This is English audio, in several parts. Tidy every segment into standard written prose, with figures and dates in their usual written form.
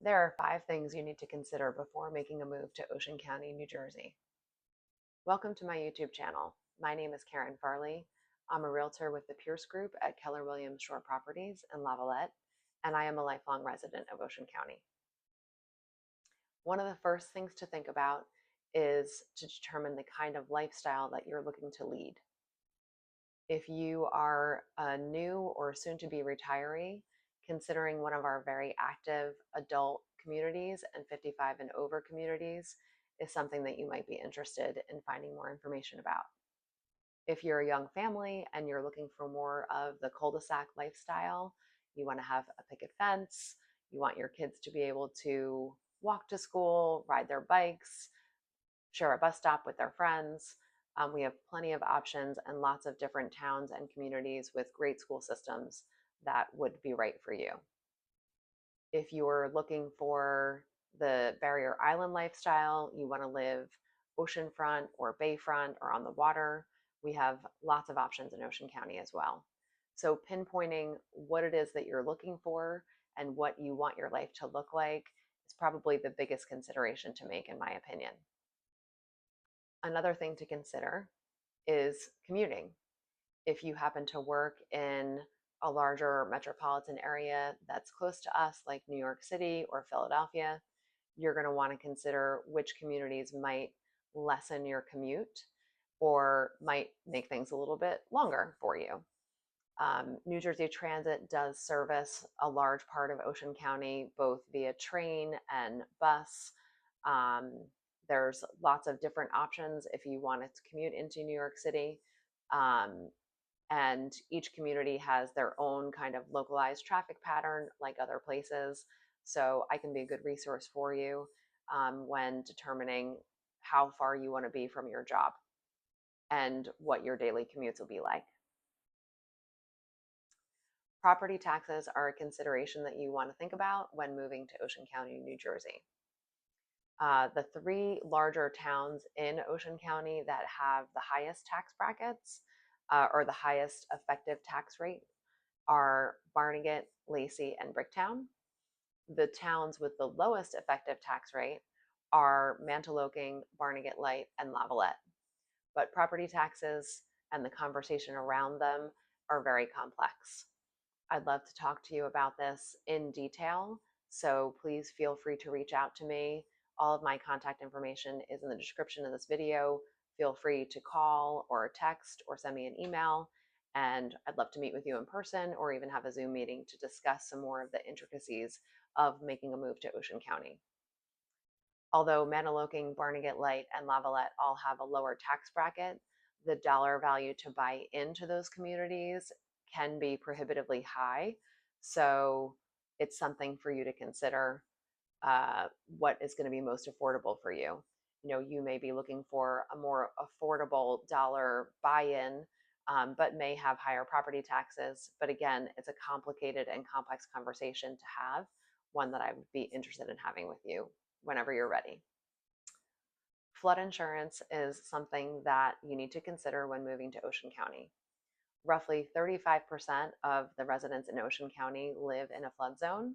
There are 5 things you need to consider before making a move to Ocean County, New Jersey. Welcome to my YouTube channel. My name is Karen Farley. I'm a realtor with the Pierce Group at Keller Williams Shore Properties in Lavallette, and I am a lifelong resident of Ocean County. One of the first things to think about is to determine the kind of lifestyle that you're looking to lead. If you are a new or soon to be retiree, considering one of our very active adult communities and 55 and over communities is something that you might be interested in finding more information about. If you're a young family and you're looking for more of the cul-de-sac lifestyle, you want to have a picket fence, you want your kids to be able to walk to school, ride their bikes, share a bus stop with their friends. We have plenty of options and lots of different towns and communities with great school systems that would be right for you. If you're looking for the Barrier Island lifestyle, you want to live oceanfront or bayfront or on the water, we have lots of options in Ocean County as well. So pinpointing what it is that you're looking for and what you want your life to look like is probably the biggest consideration to make, in my opinion. Another thing to consider is commuting. If you happen to work in a larger metropolitan area that's close to us, like New York City or Philadelphia, you're going to want to consider which communities might lessen your commute or might make things a little bit longer for you. New Jersey Transit does service a large part of Ocean County, both via train and bus. Um, there's lots of different options if you wanted to commute into New York City. And each community has their own kind of localized traffic pattern, like other places. So I can be a good resource for you when determining how far you want to be from your job and what your daily commutes will be like. Property taxes are a consideration that you want to think about when moving to Ocean County, New Jersey. The 3 larger towns in Ocean County that have the highest tax brackets or the highest effective tax rate are Barnegat, Lacey, and Bricktown. The towns with the lowest effective tax rate are Mantoloking, Barnegat Light, and Lavallette. But property taxes and the conversation around them are very complex. I'd love to talk to you about this in detail, so please feel free to reach out to me. All of my contact information is in the description of this video. Feel free to call or text or send me an email, and I'd love to meet with you in person or even have a Zoom meeting to discuss some more of the intricacies of making a move to Ocean County. Although Mantoloking, Barnegat Light, and Lavallette all have a lower tax bracket, the dollar value to buy into those communities can be prohibitively high. So it's something for you to consider what is going to be most affordable for you. You know, you may be looking for a more affordable dollar buy-in, but may have higher property taxes. But again, it's a complicated and complex conversation to have, one that I would be interested in having with you whenever you're ready. Flood insurance is something that you need to consider when moving to Ocean County. Roughly 35% of the residents in Ocean County live in a flood zone.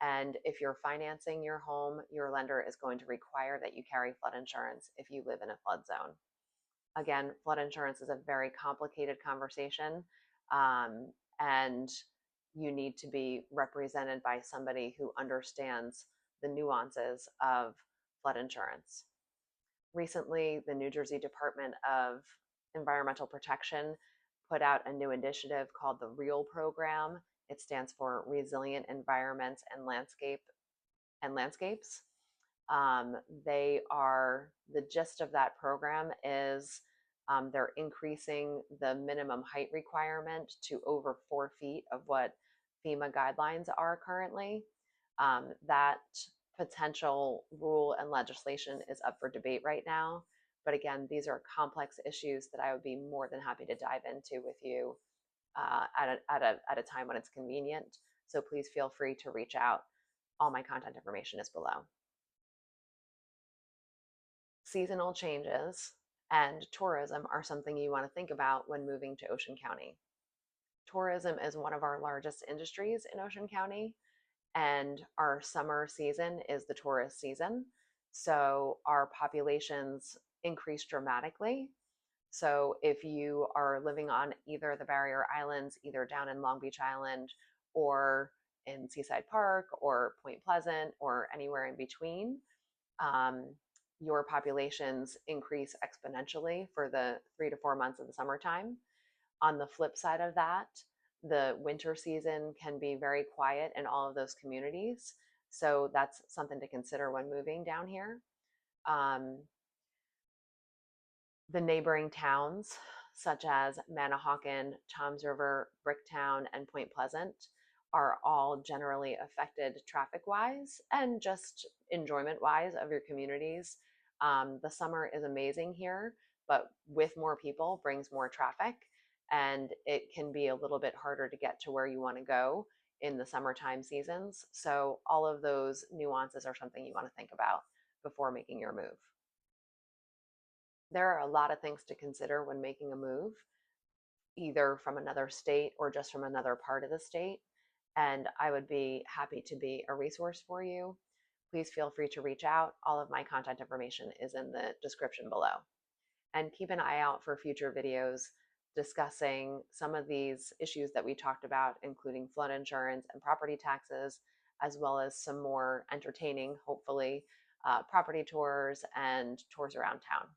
And if you're financing your home, your lender is going to require that you carry flood insurance if you live in a flood zone. Again, flood insurance is a very complicated conversation, and you need to be represented by somebody who understands the nuances of flood insurance. Recently, the New Jersey Department of Environmental Protection put out a new initiative called the REAL program. It stands for Resilient Environments and Landscapes. The gist of that program is they're increasing the minimum height requirement to over 4 feet of what FEMA guidelines are currently. That potential rule and legislation is up for debate right now. But again, these are complex issues that I would be more than happy to dive into with you at a time when it's convenient. So please feel free to reach out. All my contact information is below. Seasonal changes and tourism are something you want to think about when moving to Ocean County. Tourism is one of our largest industries in Ocean County, and our summer season is the tourist season. So our populations increase dramatically. So if you are living on either the barrier islands, either down in Long Beach Island or in Seaside Park or Point Pleasant or anywhere in between, um, your populations increase exponentially for the 3 to 4 months of the summertime. On the flip side of that, the winter season can be very quiet in all of those communities. So that's something to consider when moving down here. Um, the neighboring towns, such as Manahawkin, Toms River, Bricktown, and Point Pleasant, are all generally affected traffic wise and just enjoyment wise of your communities. The summer is amazing here, but with more people brings more traffic, and it can be a little bit harder to get to where you want to go in the summertime seasons. So, all of those nuances are something you want to think about before making your move. There are a lot of things to consider when making a move, either from another state or just from another part of the state. And I would be happy to be a resource for you. Please feel free to reach out. All of my contact information is in the description below. And keep an eye out for future videos discussing some of these issues that we talked about, including flood insurance and property taxes, as well as some more entertaining, hopefully, property tours and tours around town.